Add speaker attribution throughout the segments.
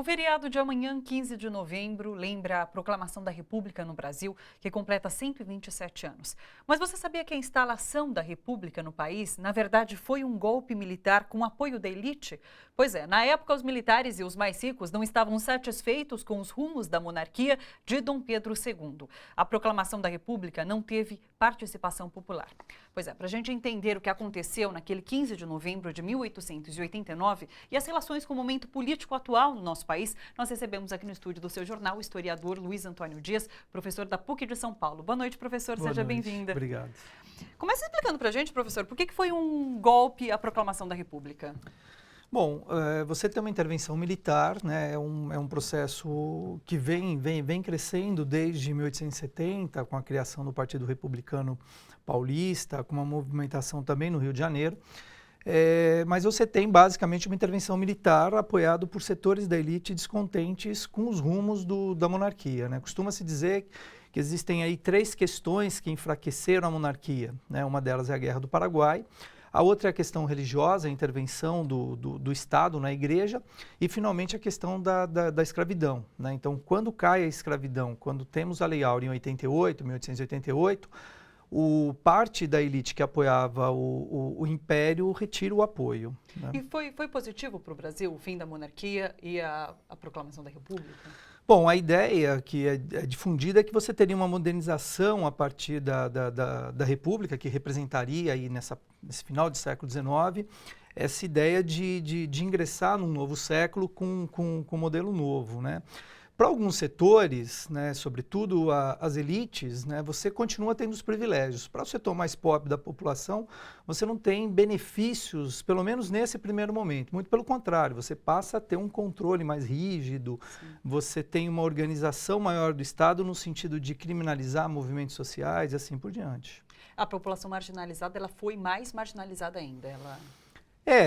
Speaker 1: O feriado de amanhã, 15 de novembro, lembra a proclamação da República no Brasil, que completa 127 anos. Mas você sabia que a instalação da República no país, na verdade, foi um golpe militar com apoio da elite? Pois é, na época, os militares e os mais ricos não estavam satisfeitos com os rumos da monarquia de Dom Pedro II. A proclamação da República não teve participação popular. Pois é, para a gente entender o que aconteceu naquele 15 de novembro de 1889 e as relações com o momento político atual no nosso país, nós recebemos aqui no estúdio do Seu Jornal o historiador Luiz Antônio Dias, professor da PUC de São Paulo. Boa noite, professor. Seja bem-vinda.
Speaker 2: Obrigado.
Speaker 1: Comece explicando para a gente, professor, por que foi um golpe a proclamação da República?
Speaker 2: Bom, você tem uma intervenção militar, né, é um processo que vem crescendo desde 1870, com a criação do Partido Republicano Paulista, com uma movimentação também no Rio de Janeiro. Mas você tem basicamente uma intervenção militar apoiada por setores da elite descontentes com os rumos da monarquia, né? Costuma-se dizer que existem aí 3 questões que enfraqueceram a monarquia, né? Uma delas é a Guerra do Paraguai, a outra é a questão religiosa, a intervenção do Estado na igreja e, finalmente, a questão da escravidão, né? Então, quando cai a escravidão, quando temos a Lei Áurea em 1888, parte da elite que apoiava o Império retira o apoio, né?
Speaker 1: E foi positivo para o Brasil o fim da monarquia e a proclamação da República?
Speaker 2: Bom, a ideia que é difundida é que você teria uma modernização a partir da República, que representaria aí nesse final do século XIX, essa ideia de ingressar num novo século com um modelo novo, né? Para alguns setores, né, sobretudo as elites, né, você continua tendo os privilégios. Para o setor mais pobre da população, você não tem benefícios, pelo menos nesse primeiro momento. Muito pelo contrário, você passa a ter um controle mais rígido, sim, você tem uma organização maior do Estado no sentido de criminalizar movimentos sociais e assim por diante.
Speaker 1: A população marginalizada, ela foi mais marginalizada ainda,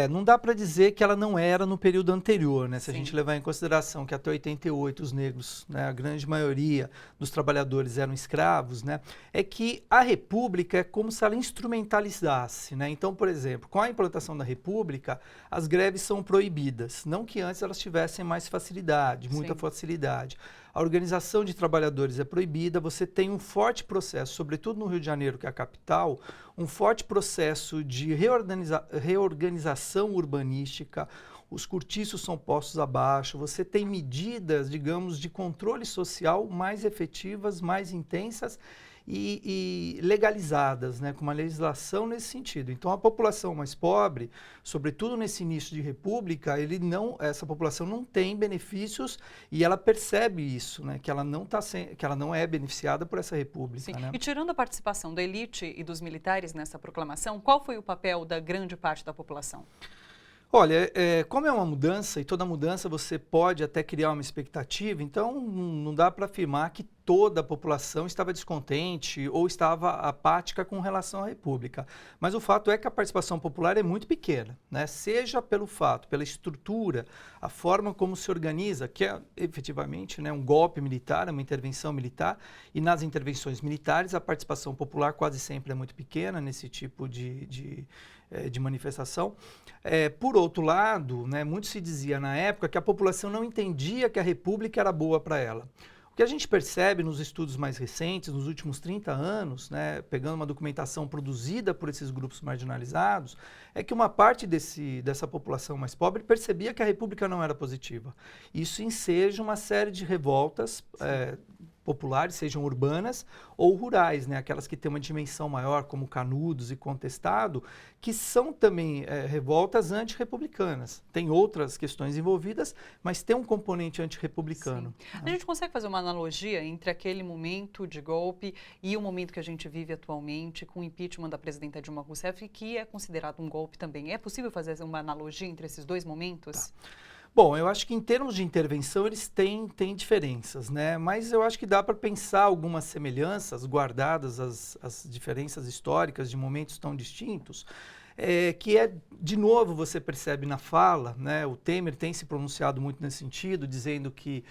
Speaker 2: não dá para dizer que ela não era no período anterior, né? Se a
Speaker 1: sim,
Speaker 2: gente levar em consideração que até 88 os negros, né, a grande maioria dos trabalhadores eram escravos, né? É que a República é como se ela instrumentalizasse, né? Então, por exemplo, com a implantação da República, as greves são proibidas. Não que antes elas tivessem mais facilidade, muita
Speaker 1: sim,
Speaker 2: facilidade. A organização de trabalhadores é proibida, você tem um forte processo, sobretudo no Rio de Janeiro, que é a capital, um forte processo de reorganização urbanística, os cortiços são postos abaixo, você tem medidas, digamos, de controle social mais efetivas, mais intensas e legalizadas, né, com uma legislação nesse sentido. Então, a população mais pobre, sobretudo nesse início de república, essa população não tem benefícios e ela percebe isso, né, que ela não é beneficiada por essa república.
Speaker 1: Sim.
Speaker 2: Né?
Speaker 1: E tirando a participação da elite e dos militares nessa proclamação, qual foi o papel da grande parte da população?
Speaker 2: Olha, como é uma mudança, e toda mudança você pode até criar uma expectativa, então não dá para afirmar que toda a população estava descontente ou estava apática com relação à República. Mas o fato é que a participação popular é muito pequena, né? Seja pelo fato, pela estrutura, a forma como se organiza, que é efetivamente, né, um golpe militar, uma intervenção militar, e nas intervenções militares a participação popular quase sempre é muito pequena nesse tipo de manifestação. Por outro lado, né, muito se dizia na época que a população não entendia que a República era boa para ela. O que a gente percebe nos estudos mais recentes, nos últimos 30 anos, né, pegando uma documentação produzida por esses grupos marginalizados, é que uma parte dessa população mais pobre percebia que a República não era positiva. Isso enseja uma série de revoltas populares, sejam urbanas ou rurais, né? Aquelas que têm uma dimensão maior, como Canudos e Contestado, que são também revoltas antirrepublicanas. Tem outras questões envolvidas, mas tem um componente antirrepublicano.
Speaker 1: Sim. A gente consegue fazer uma analogia entre aquele momento de golpe e o momento que a gente vive atualmente com o impeachment da presidenta Dilma Rousseff, que é considerado um golpe também. É possível fazer uma analogia entre esses dois momentos?
Speaker 2: Tá. Bom, eu acho que em termos de intervenção eles têm diferenças, né? Mas eu acho que dá para pensar algumas semelhanças, guardadas as diferenças históricas de momentos tão distintos, de novo, você percebe na fala, né? O Temer tem se pronunciado muito nesse sentido, dizendo que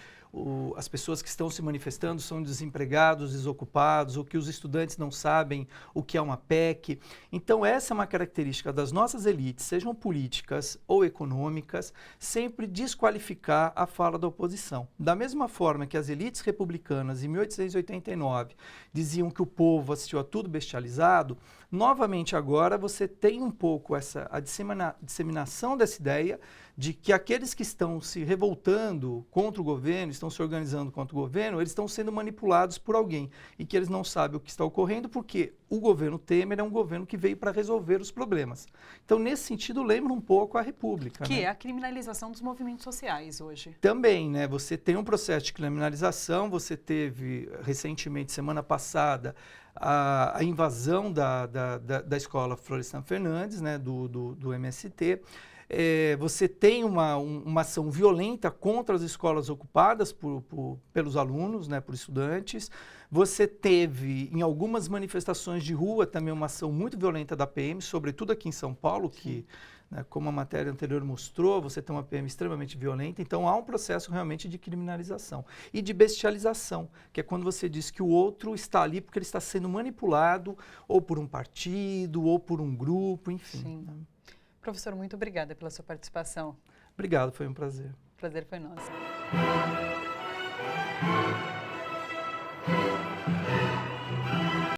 Speaker 2: as pessoas que estão se manifestando são desempregados, desocupados, ou que os estudantes não sabem o que é uma PEC. Então, essa é uma característica das nossas elites, sejam políticas ou econômicas, sempre desqualificar a fala da oposição. Da mesma forma que as elites republicanas, em 1889, diziam que o povo assistiu a tudo bestializado, novamente agora você tem um pouco a disseminação dessa ideia de que aqueles que estão se revoltando contra o governo, estão se organizando contra o governo, eles estão sendo manipulados por alguém e que eles não sabem o que está ocorrendo porque o governo Temer é um governo que veio para resolver os problemas. Então, nesse sentido, lembra um pouco a República.
Speaker 1: Que
Speaker 2: né?
Speaker 1: é a criminalização dos movimentos sociais hoje.
Speaker 2: Também, né? Você tem um processo de criminalização, você teve recentemente, semana passada, a invasão da escola Florestan Fernandes, né? do MST. Você tem uma ação violenta contra as escolas ocupadas pelos alunos, né, por estudantes. Você teve, em algumas manifestações de rua, também uma ação muito violenta da PM, sobretudo aqui em São Paulo, que, né, como a matéria anterior mostrou, você tem uma PM extremamente violenta. Então, há um processo realmente de criminalização e de bestialização, que é quando você diz que o outro está ali porque ele está sendo manipulado ou por um partido ou por um grupo, enfim.
Speaker 1: Sim.
Speaker 2: Né?
Speaker 1: Professor, muito obrigada pela sua participação.
Speaker 2: Obrigado, foi um prazer.
Speaker 1: O prazer foi nosso.